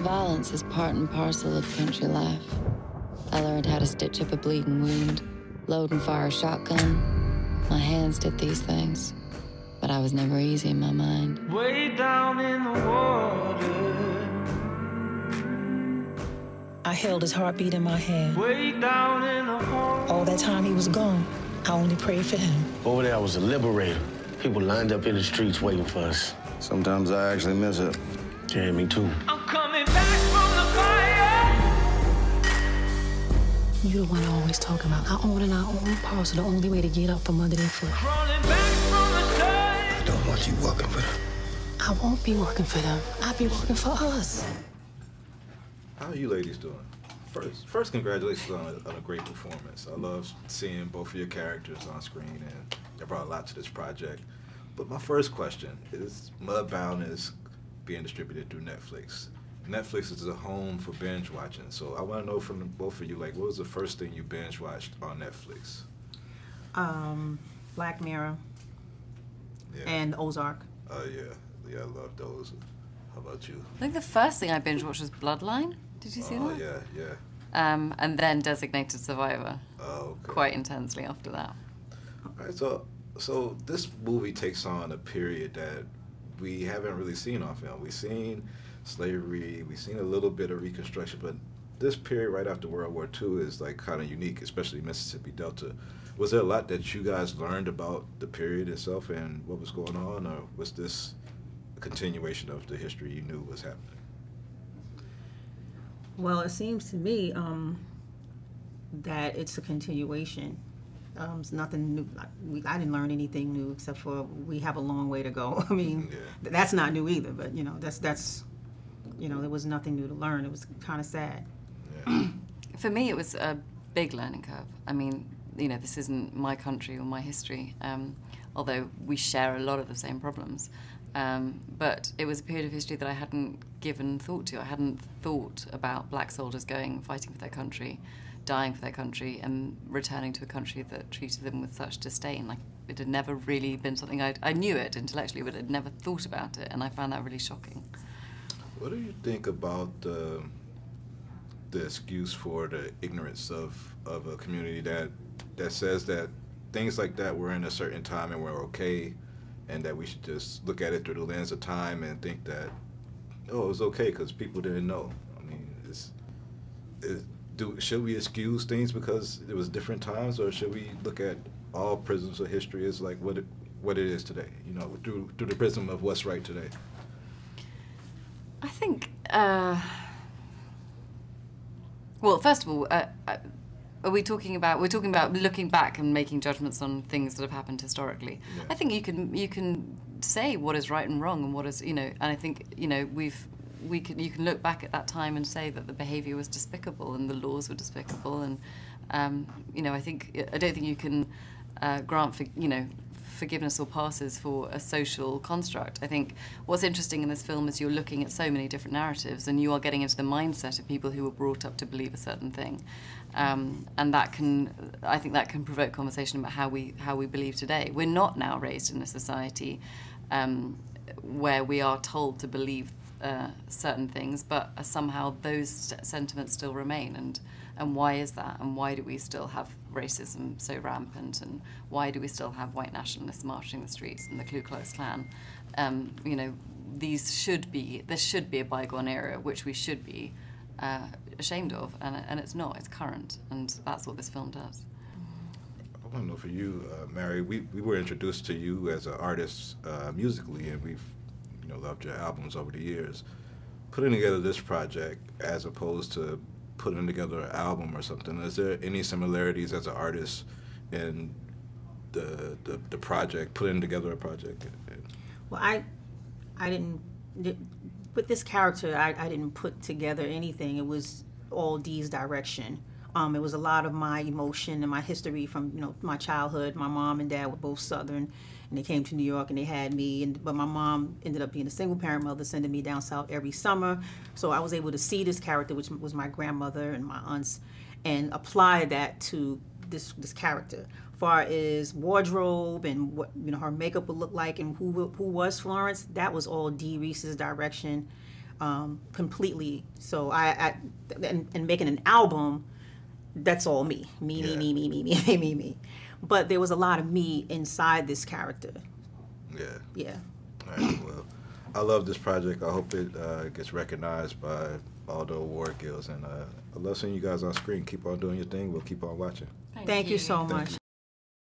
Violence is part and parcel of country life. I learned how to stitch up a bleeding wound, load and fire a shotgun. My hands did these things, but I was never easy in my mind. Way down in the water. I held his heartbeat in my hand. Way down in the water. All that time he was gone, I only prayed for him. Over there, I was a liberator. People lined up in the streets waiting for us. Sometimes I actually miss it. Yeah, me too. I'm coming back from the fire. You're the one always talking about our own and our own parcel, the only way to get up from under their foot. Crawling back from the dirt. I don't want you working for them. I won't be working for them. I'll be working for us. How are you ladies doing? First, congratulations on a great performance. I love seeing both of your characters on screen, and you brought a lot to this project. But my first question is, Mudbound is being distributed through Netflix. Netflix is a home for binge watching, so I want to know from both of you, like, what was the first thing you binge watched on Netflix? Black Mirror. Yeah. And Ozark. Oh yeah, I love those. How about you? I think the first thing I binge watched was Bloodline. Did you see that? Oh yeah. And then Designated Survivor. Oh, okay. Quite intensely after that. All right, so this movie takes on a period that we haven't really seen on film. We've seen slavery, we've seen a little bit of Reconstruction, but this period right after World War II is like kind of unique, especially Mississippi Delta. Was there a lot that you guys learned about the period itself and what was going on, or was this a continuation of the history you knew was happening? Well, it seems to me that it's a continuation. It's nothing new. I didn't learn anything new except for we have a long way to go. I mean, that's not new either. But that's there was nothing new to learn. It was kind of sad. Yeah. For me, it was a big learning curve. I mean, this isn't my country or my history, although we share a lot of the same problems. But it was a period of history that I hadn't given thought to. I hadn't thought about black soldiers fighting for their country, dying for their country, and returning to a country that treated them with such disdain. Like, it had never really been something I knew it intellectually, but I'd never thought about it, and I found that really shocking. What do you think about the excuse for the ignorance of a community that says that things like that were in a certain time and were okay, and that we should just look at it through the lens of time and think that, oh, it was okay because people didn't know? I mean, should we excuse things because it was different times, or should we look at all prisms of history as like what it is today, through the prism of what's right today? I think, well, first of all, we're talking about looking back and making judgments on things that have happened historically. Yeah. I think you can say what is right and wrong and what is, and I think, you can look back at that time and say that the behavior was despicable and the laws were despicable, and I don't think you can grant forgiveness or passes for a social construct. I think what's interesting in this film is you're looking at so many different narratives, and you are getting into the mindset of people who were brought up to believe a certain thing, and I think that can provoke conversation about how we believe today. We're not now raised in a society where we are told to believe certain things, but somehow those sentiments still remain, and why is that? And why do we still have racism so rampant? And why do we still have white nationalists marching the streets and the Ku Klux Klan? This should be a bygone era, which we should be ashamed of, and it's not. It's current, and that's what this film does. I want to know for you, Mary. We were introduced to you as an artist musically, and we've loved your albums over the years. Putting together this project as opposed to putting together an album or something, is there any similarities as an artist in the project, putting together a project? Well, I didn't, with this character, I didn't put together anything. It was all Dee's direction. It was a lot of my emotion and my history from my childhood. My mom and dad were both Southern, and they came to New York and they had me. But my mom ended up being a single parent mother, sending me down south every summer. So I was able to see this character, which was my grandmother and my aunts, and apply that to this character. As far as wardrobe and what her makeup would look like and who was Florence, that was all Dee Reese's direction. completely. So and making an album, that's all me. Me. But there was a lot of me inside this character. Yeah. Yeah. All right, well, I love this project. I hope it gets recognized by all the award guilds. And I love seeing you guys on screen. Keep on doing your thing. We'll keep on watching. Thank you so much.